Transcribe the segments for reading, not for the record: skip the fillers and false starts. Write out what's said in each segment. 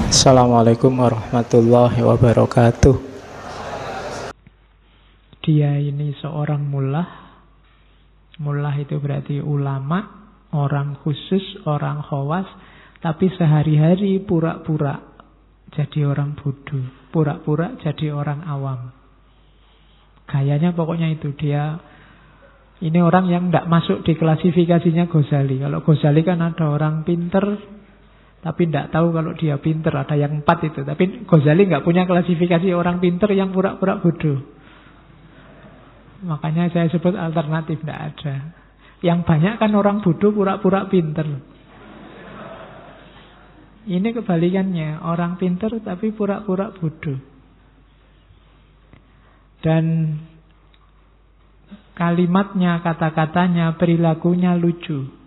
Assalamualaikum warahmatullahi wabarakatuh. Dia ini seorang mullah. Mullah itu berarti ulama, orang khusus, orang khawas. Tapi sehari-hari pura-pura jadi orang bodoh, pura-pura jadi orang awam. Gayanya pokoknya itu. Dia ini orang yang tidak masuk di klasifikasinya Ghazali. Kalau Ghazali kan ada orang pinter tapi tidak tahu kalau dia pinter. Ada yang 4 itu. Tapi Ghazali nggak punya klasifikasi orang pinter yang pura-pura bodoh. Makanya saya sebut alternatif, tidak ada. Yang banyak kan orang bodoh pura-pura pinter. Ini kebalikannya. Orang pinter tapi pura-pura bodoh. Dan kalimatnya, kata-katanya, perilakunya lucu.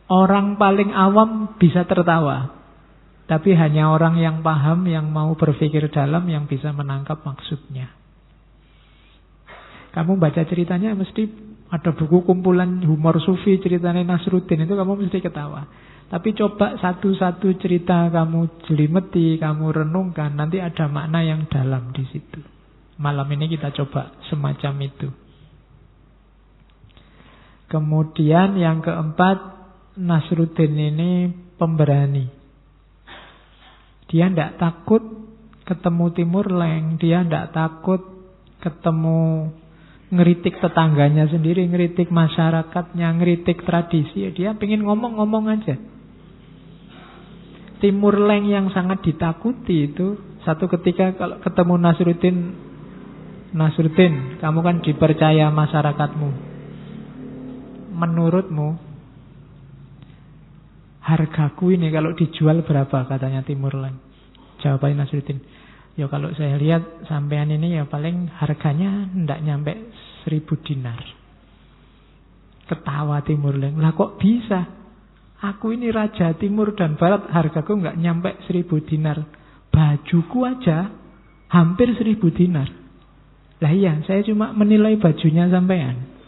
Orang paling awam bisa tertawa. Tapi hanya orang yang paham, yang mau berpikir dalam, yang bisa menangkap maksudnya. Kamu baca ceritanya mesti ada buku kumpulan humor sufi ceritanya Nasruddin, itu kamu mesti ketawa. Tapi coba satu-satu cerita kamu jelimeti, kamu renungkan, nanti ada makna yang dalam di situ. Malam ini kita coba semacam itu. Kemudian yang keempat, Nasruddin ini pemberani. Dia tidak takut ketemu Timur Leng. Dia tidak takut ketemu ngeritik tetangganya sendiri, ngeritik masyarakatnya, ngeritik tradisi. Dia pengen ngomong-ngomong aja. Timur Leng yang sangat ditakuti itu, satu ketika kalau ketemu Nasruddin, kamu kan dipercaya masyarakatmu. Menurutmu hargaku ini kalau dijual berapa, katanya Timur Leng. Jawabannya Nasruddin, ya kalau saya lihat sampean ini ya paling harganya ndak nyampe 1000 dinar. Ketawa Timur Leng, lah kok bisa? Aku ini raja timur dan barat, hargaku nggak nyampe 1000 dinar. Bajuku aja hampir 1000 dinar. Lah iya, saya cuma menilai bajunya sampean.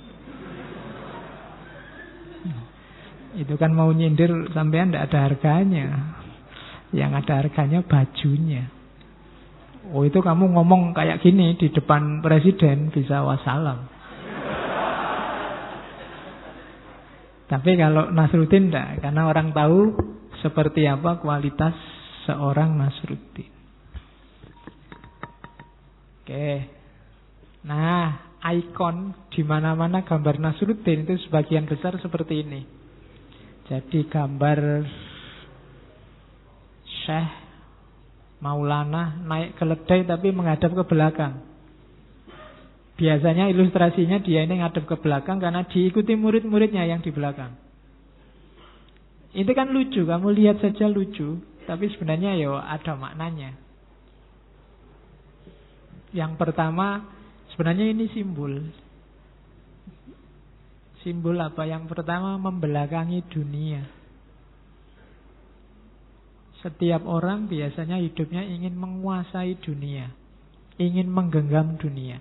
Itu kan mau nyindir sampean tidak ada harganya. Yang ada harganya bajunya. Oh itu kamu ngomong kayak gini di depan presiden bisa wassalam. Tapi kalau Nasruddin tidak. Karena orang tahu seperti apa kualitas seorang Nasruddin. Oke. Nah, ikon di mana-mana gambar Nasruddin itu sebagian besar seperti ini. Jadi gambar Syekh Maulana naik keledai tapi menghadap ke belakang. Biasanya ilustrasinya dia ini ngadep ke belakang karena diikuti murid-muridnya yang di belakang. Itu kan lucu, kamu lihat saja lucu, tapi sebenarnya ya ada maknanya. Yang pertama, sebenarnya ini simbol. Simbol apa? Yang pertama, membelakangi dunia. Setiap orang biasanya hidupnya ingin menguasai dunia, ingin menggenggam dunia.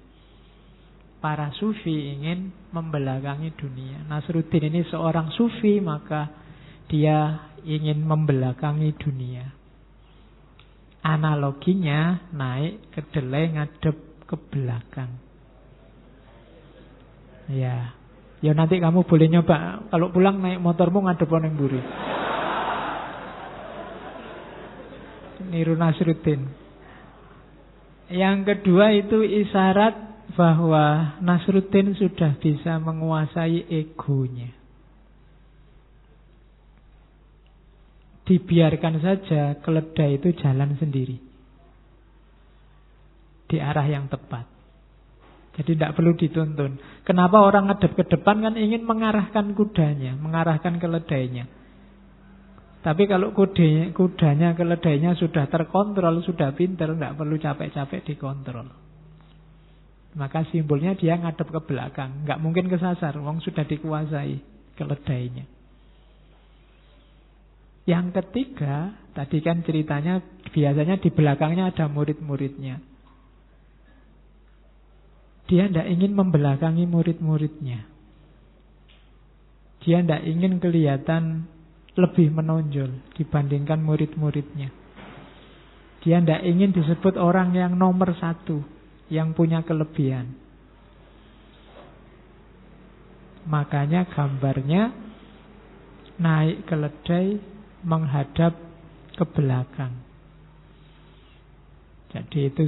Para sufi ingin membelakangi dunia. Nasruddin ini seorang sufi, maka dia ingin membelakangi dunia. Analoginya naik kedelai ngadep ke belakang. Ya. Ya nanti kamu boleh nyoba. Kalau pulang naik motormu ngadep nang mburi. Niru Nasruddin. Yang kedua itu isyarat bahwa Nasruddin sudah bisa menguasai egonya. Dibiarkan saja keledai itu jalan sendiri di arah yang tepat. Jadi tidak perlu dituntun. Kenapa orang ngadep ke depan kan ingin mengarahkan kudanya, mengarahkan keledainya. Tapi kalau kudanya, keledainya sudah terkontrol, sudah pintar, tidak perlu capek-capek dikontrol. Maka simbolnya dia ngadep ke belakang, nggak mungkin kesasar, wong sudah dikuasai keledainya. Yang ketiga, tadi kan ceritanya biasanya di belakangnya ada murid-muridnya. Dia tidak ingin membelakangi murid-muridnya. Dia tidak ingin kelihatan lebih menonjol dibandingkan murid-muridnya. Dia tidak ingin disebut orang yang nomor satu, yang punya kelebihan. Makanya gambarnya naik keledai menghadap ke belakang. Jadi itu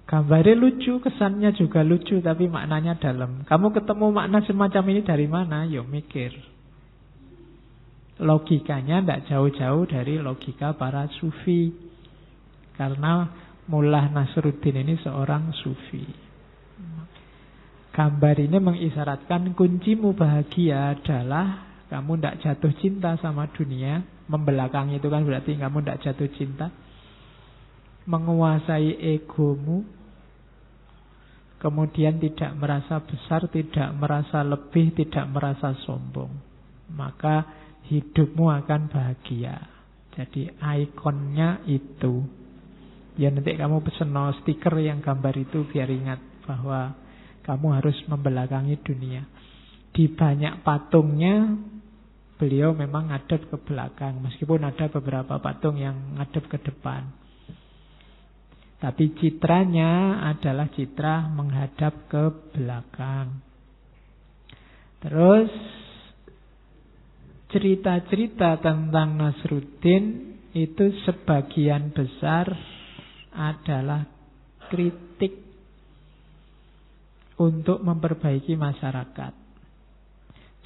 gambarnya lucu, kesannya juga lucu, tapi maknanya dalam. Kamu ketemu makna semacam ini dari mana? Yo mikir. Logikanya tidak jauh-jauh dari logika para sufi. Karena Mullah Nasruddin ini seorang sufi. Gambar ini mengisyaratkan kuncimu bahagia adalah kamu tidak jatuh cinta sama dunia. Membelakangi itu kan berarti kamu tidak jatuh cinta. Menguasai egomu. Kemudian tidak merasa besar, tidak merasa lebih, tidak merasa sombong. Maka hidupmu akan bahagia. Jadi ikonnya itu. Ya nanti kamu pesen stiker yang gambar itu biar ingat bahwa kamu harus membelakangi dunia. Di banyak patungnya beliau memang ngadep ke belakang, meskipun ada beberapa patung yang ngadep ke depan. Tapi citranya adalah citra menghadap ke belakang. Terus cerita-cerita tentang Nasruddin itu sebagian besar adalah kritik untuk memperbaiki masyarakat.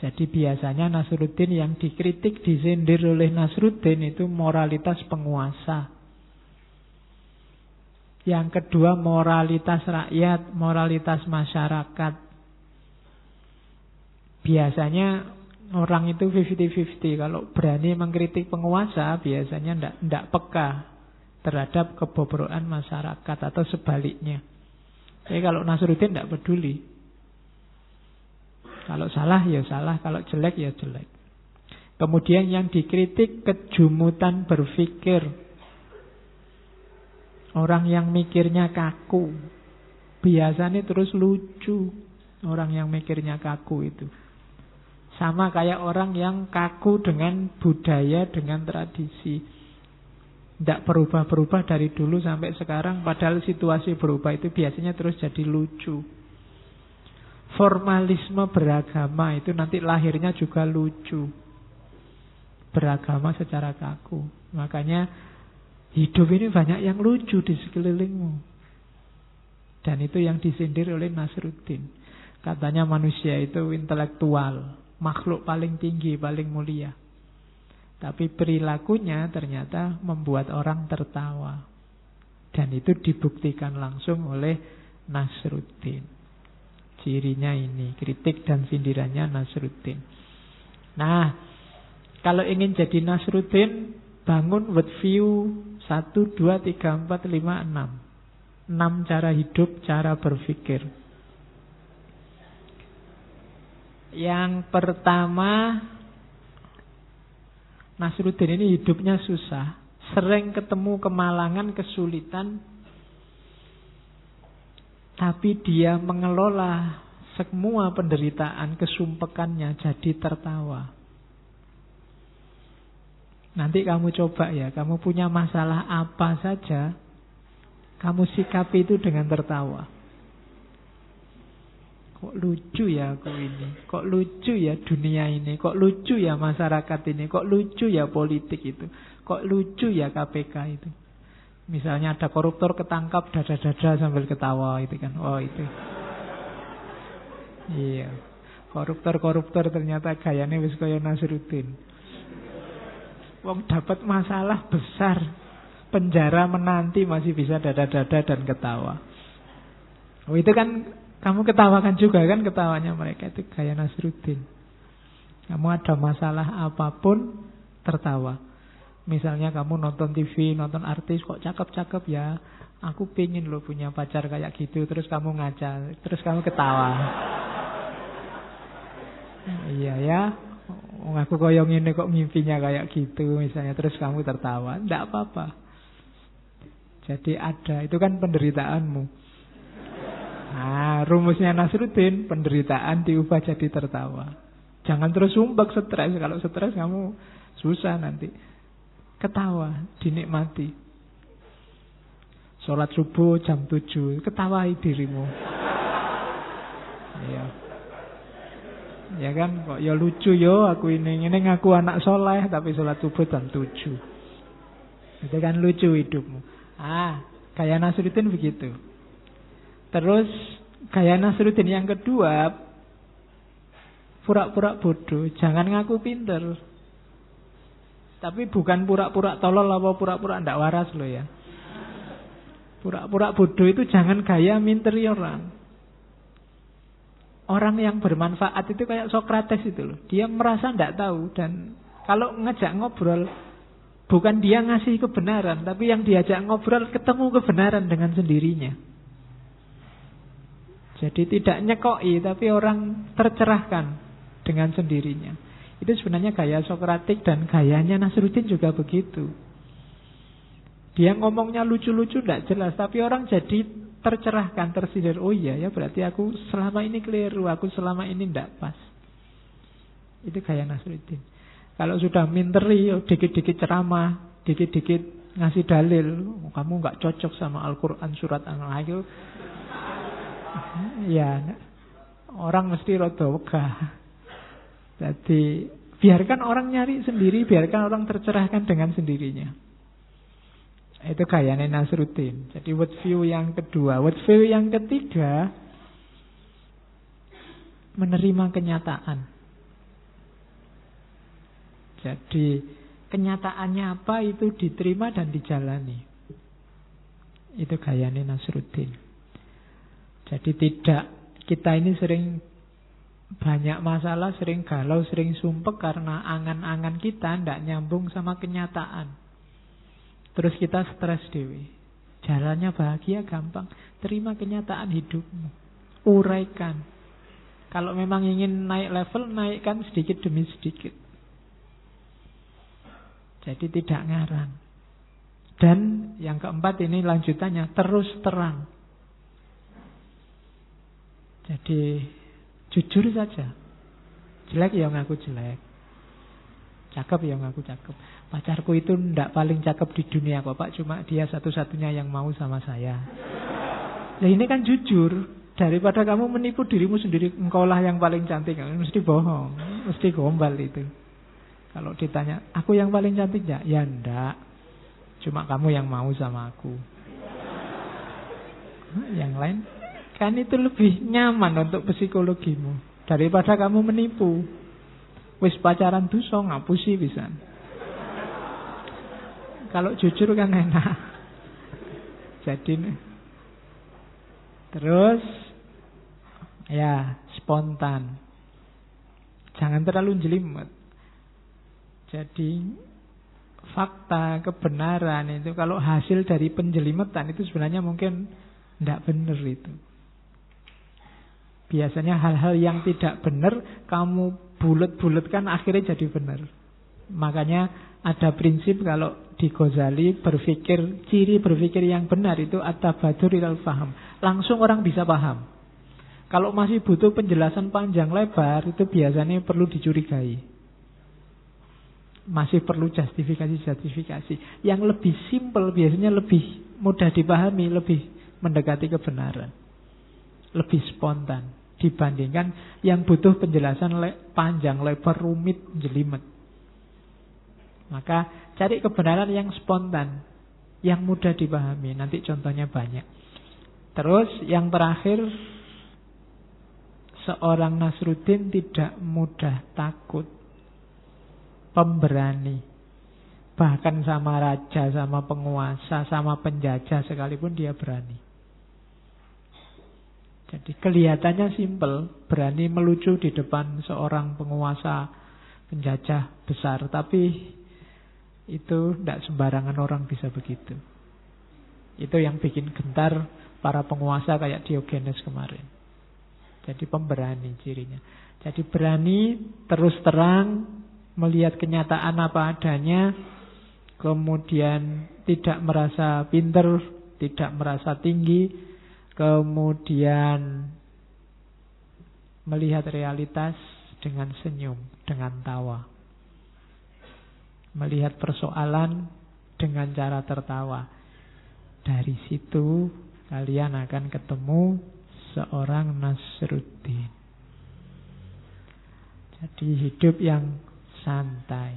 Jadi biasanya Nasruddin yang dikritik, disindir oleh Nasruddin itu moralitas penguasa. Yang kedua moralitas rakyat, moralitas masyarakat. Biasanya orang itu 50-50. Kalau berani mengkritik penguasa, biasanya tidak peka terhadap kebobrokan masyarakat atau sebaliknya. Jadi kalau Nasruddin tidak peduli. Kalau salah ya salah, kalau jelek ya jelek. Kemudian yang dikritik kejumutan berpikir. Orang yang mikirnya kaku. Biasanya terus lucu. Orang yang mikirnya kaku itu. Sama kayak orang yang kaku dengan budaya, dengan tradisi. Tidak berubah-berubah dari dulu sampai sekarang. Padahal situasi berubah itu biasanya terus jadi lucu. Formalisme beragama itu nanti lahirnya juga lucu. Beragama secara kaku. Makanya hidup ini banyak yang lucu di sekelilingmu. Dan itu yang disindir oleh Nasruddin. Katanya manusia itu intelektual, makhluk paling tinggi, paling mulia. Tapi perilakunya ternyata membuat orang tertawa. Dan itu dibuktikan langsung oleh Nasruddin. Cirinya ini, kritik dan sindirannya Nasruddin. Nah, kalau ingin jadi Nasruddin, bangun worldview 1, 2, 3, 4, 5, 6. 6 cara hidup, cara berpikir. Yang pertama, Nasruddin ini hidupnya susah. Sering ketemu kemalangan, kesulitan. Tapi dia mengelola semua penderitaan, kesumpekannya jadi tertawa. Nanti kamu coba ya, kamu punya masalah apa saja, kamu sikapi itu dengan tertawa. Kok lucu ya aku ini, kok lucu ya dunia ini, kok lucu ya masyarakat ini, kok lucu ya politik itu, kok lucu ya KPK itu. Misalnya ada koruptor ketangkap dada-dada sambil ketawa itu kan, oh itu. Iya, koruptor ternyata gayanya wis kaya Nasruddin. Wong dapat masalah besar, penjara menanti masih bisa dada-dada dan ketawa. Oh itu kan kamu ketawakan juga kan, ketawanya mereka itu gaya Nasruddin. Kamu ada masalah apapun tertawa. Misalnya kamu nonton TV, nonton artis kok cakep-cakep ya, aku pengen lo punya pacar kayak gitu. Terus kamu ngaca, terus kamu ketawa. Iya ya, aku koyong ini kok mimpinya kayak gitu misalnya, terus kamu tertawa. Tidak apa-apa. Jadi ada, itu kan penderitaanmu. Nah, rumusnya Nasruddin, penderitaan diubah jadi tertawa. Jangan terus sumpek stres. Kalau stres kamu Susah nanti. Ketawa, dinikmati. Sholat subuh jam 7, ketawai dirimu. Ya. Ya kan, kok ya lucu yo aku ini ngaku anak soleh tapi sholat subuh jam 7. Itu kan lucu hidupmu. Gaya Nasruddin begitu. Terus gaya Nasruddin yang kedua, pura-pura bodoh, jangan ngaku pinter. Tapi bukan pura-pura tolol apa pura-pura ndak waras loh ya. Pura-pura bodoh itu jangan gaya minteri orang. Orang yang bermanfaat itu kayak Sokrates itu loh. Dia merasa ndak tahu dan kalau ngajak ngobrol bukan dia ngasih kebenaran, tapi yang diajak ngobrol ketemu kebenaran dengan sendirinya. Jadi tidak nyekoi, tapi orang tercerahkan dengan sendirinya. Itu sebenarnya gaya Sokratik dan gayanya Nasruddin juga begitu. Dia ngomongnya lucu-lucu tidak jelas, tapi orang jadi tercerahkan, tersindir. Oh iya ya, berarti aku selama ini keliru, aku selama ini tidak pas. Itu gaya Nasruddin. Kalau sudah minteri, dikit-dikit ceramah, dikit-dikit ngasih dalil, kamu nggak cocok sama Al-Quran surat An-Nahl. Ya, orang mesti rada wegah. Jadi biarkan orang nyari sendiri, biarkan orang tercerahkan dengan sendirinya. Itu gayanya Nasruddin. Jadi word view yang kedua. Word view yang ketiga, menerima kenyataan. Jadi kenyataannya apa itu diterima dan dijalani. Itu gayanya Nasruddin. Jadi tidak, kita ini sering banyak masalah, sering galau, sering sumpek karena angan-angan kita tidak nyambung sama kenyataan. Terus kita stres dewi. Jalannya bahagia gampang. Terima kenyataan hidupmu. Uraikan. Kalau memang ingin naik level, naikkan sedikit demi sedikit. Jadi tidak ngarang. Dan yang keempat ini lanjutannya, terus terang. Jadi jujur saja. Jelek ya ngaku jelek, cakep ya ngaku cakep. Pacarku itu ndak paling cakep di dunia kok Pak, cuma dia satu-satunya yang mau sama saya. Nah ini kan jujur. Daripada kamu menipu dirimu sendiri, engkaulah yang paling cantik, mesti bohong, mesti gombal itu. Kalau ditanya, aku yang paling cantik ya? Ya ndak, cuma kamu yang mau sama aku. Yang lain kan itu lebih nyaman untuk psikologimu daripada kamu menipu. Wis pacaran dosa ngapusi pisan. Kalau jujur kan enak. Jadi terus ya spontan. Jangan terlalu jelimet. Jadi fakta, kebenaran itu kalau hasil dari penjelimetan itu sebenarnya mungkin tidak benar itu. Biasanya hal-hal yang tidak benar kamu bulet-buletkan akhirnya jadi benar. Makanya ada prinsip kalau di Ghazali berpikir, ciri berpikir yang benar itu at-tabadur ilal faham. Langsung orang bisa paham. Kalau masih butuh penjelasan panjang lebar itu biasanya perlu dicurigai. Masih perlu justifikasi. Yang lebih simpel biasanya lebih mudah dipahami, lebih mendekati kebenaran. Lebih spontan dibandingkan yang butuh penjelasan panjang, lebar, rumit, jelimet. Maka cari kebenaran yang spontan, yang mudah dipahami. Nanti contohnya banyak. Terus yang terakhir, seorang Nasruddin tidak mudah takut. Pemberani. Bahkan sama raja, sama penguasa, sama penjajah sekalipun dia berani. Jadi kelihatannya simpel, berani melucu di depan seorang penguasa, penjajah besar. Tapi itu tidak sembarangan orang bisa begitu. Itu yang bikin gentar para penguasa kayak Diogenes kemarin. Jadi pemberani cirinya. Jadi berani, terus terang, melihat kenyataan apa adanya, kemudian tidak merasa pinter, tidak merasa tinggi, kemudian melihat realitas dengan senyum, dengan tawa. Melihat persoalan dengan cara tertawa. Dari situ kalian akan ketemu seorang Nasruddin. Jadi hidup yang santai.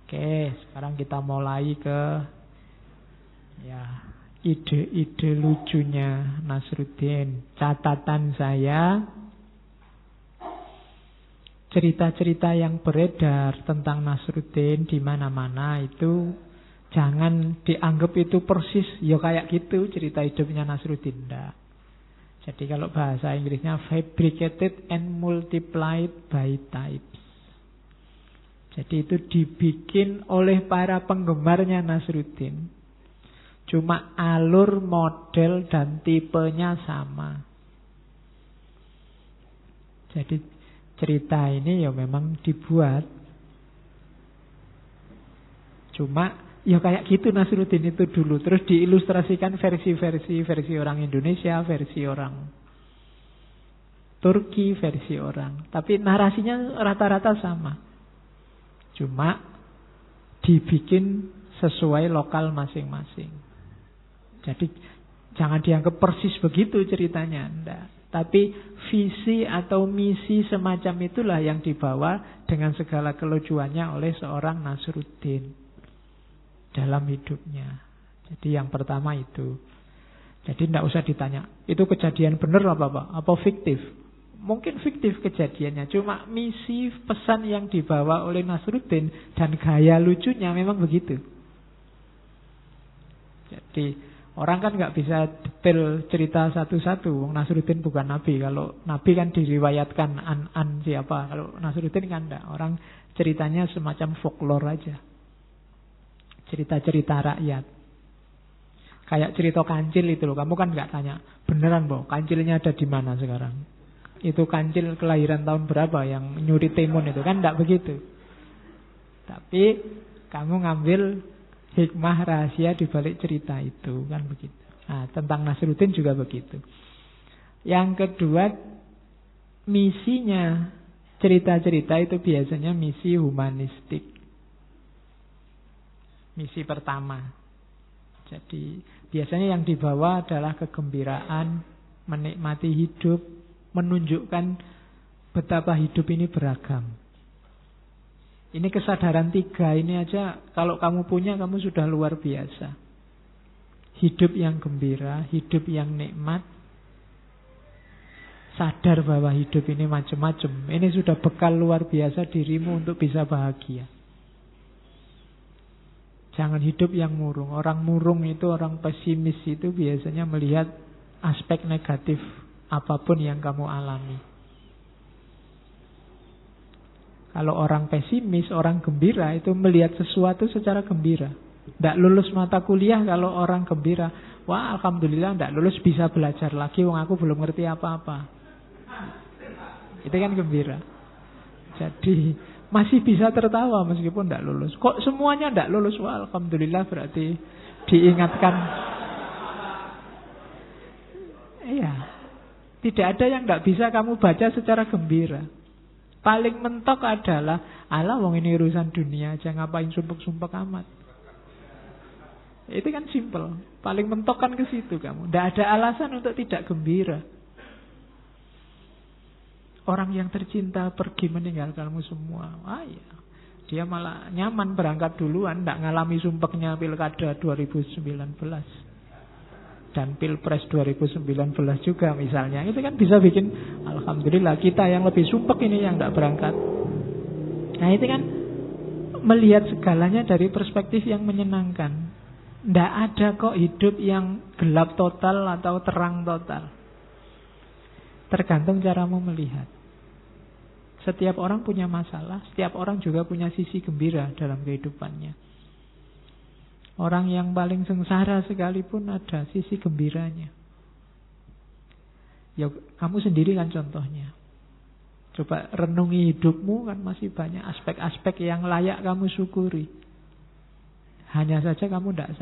Oke, sekarang kita mulai ke ide-ide lucunya Nasruddin. Catatan saya, cerita-cerita yang beredar tentang Nasruddin di mana-mana itu jangan dianggap itu persis ya kayak gitu cerita hidupnya Nasruddin. Enggak. Jadi kalau bahasa Inggrisnya fabricated and multiplied by types. Jadi itu dibikin oleh para penggemarnya Nasruddin. Cuma alur, model, dan tipenya sama. Jadi cerita ini ya memang dibuat. Cuma ya kayak gitu Nasruddin itu dulu. Terus diilustrasikan versi orang Indonesia, versi orang Turki, versi orang. Tapi narasinya rata-rata sama. Cuma dibikin sesuai lokal masing-masing. Jadi jangan dianggap persis begitu ceritanya. Enggak. Tapi visi atau misi semacam itulah yang dibawa dengan segala kelucuannya oleh seorang Nasruddin dalam hidupnya. Jadi yang pertama itu. Jadi tidak usah ditanya, itu kejadian benar apa fiktif? Mungkin fiktif kejadiannya, cuma misi pesan yang dibawa oleh Nasruddin dan gaya lucunya memang begitu. Jadi orang kan nggak bisa detail cerita satu-satu. Nasruddin bukan nabi. Kalau nabi kan diriwayatkan an siapa. Kalau Nasruddin kan enggak. Orang ceritanya semacam folklore aja. Cerita-cerita rakyat. Kayak cerita kancil itu loh. Kamu kan nggak tanya, beneran Bo, kancilnya ada di mana sekarang? Itu kancil kelahiran tahun berapa yang nyuri timun itu? Kan nggak begitu. Tapi kamu ngambil hikmah rahasia di balik cerita itu, kan begitu. Nah, tentang Nasruddin juga begitu. Yang kedua, misinya cerita-cerita itu biasanya misi humanistik. Misi pertama. Jadi biasanya yang dibawa adalah kegembiraan, menikmati hidup, menunjukkan betapa hidup ini beragam. Ini kesadaran 3 ini aja kalau kamu punya, kamu sudah luar biasa. Hidup yang gembira, hidup yang nikmat, sadar bahwa hidup ini macam-macam. Ini sudah bekal luar biasa dirimu untuk bisa bahagia. Jangan hidup yang murung. Orang murung itu, orang pesimis itu biasanya melihat aspek negatif apapun yang kamu alami. Kalau orang pesimis, orang gembira itu melihat sesuatu secara gembira. Tidak lulus mata kuliah kalau orang gembira. Wah, alhamdulillah tidak lulus, bisa belajar lagi. Wong aku belum ngerti apa-apa. Itu kan gembira. Jadi masih bisa tertawa meskipun tidak lulus. Kok semuanya tidak lulus? Wah, alhamdulillah, berarti diingatkan. Iya. Tidak ada yang tidak bisa kamu baca secara gembira. Paling mentok adalah, alah wong ini urusan dunia aja, ngapain sumpek-sumpek amat. Itu kan simple. Paling mentok kan ke situ kamu. Tidak ada alasan untuk tidak gembira. Orang yang tercinta pergi meninggalkanmu semua. Wah ya, dia malah nyaman berangkat duluan, tidak ngalami sumpeknya pilkada 2019 dan pilpres 2019 juga misalnya. Itu kan bisa bikin, alhamdulillah kita yang lebih sumpek ini yang tidak berangkat. Nah itu kan melihat segalanya dari perspektif yang menyenangkan. Tidak ada kok hidup yang gelap total atau terang total. Tergantung caramu melihat. Setiap orang punya masalah, setiap orang juga punya sisi gembira dalam kehidupannya. Orang yang paling sengsara sekalipun ada sisi gembiranya. Ya kamu sendiri kan contohnya. Coba renungi hidupmu, kan masih banyak aspek-aspek yang layak kamu syukuri. Hanya saja kamu tidak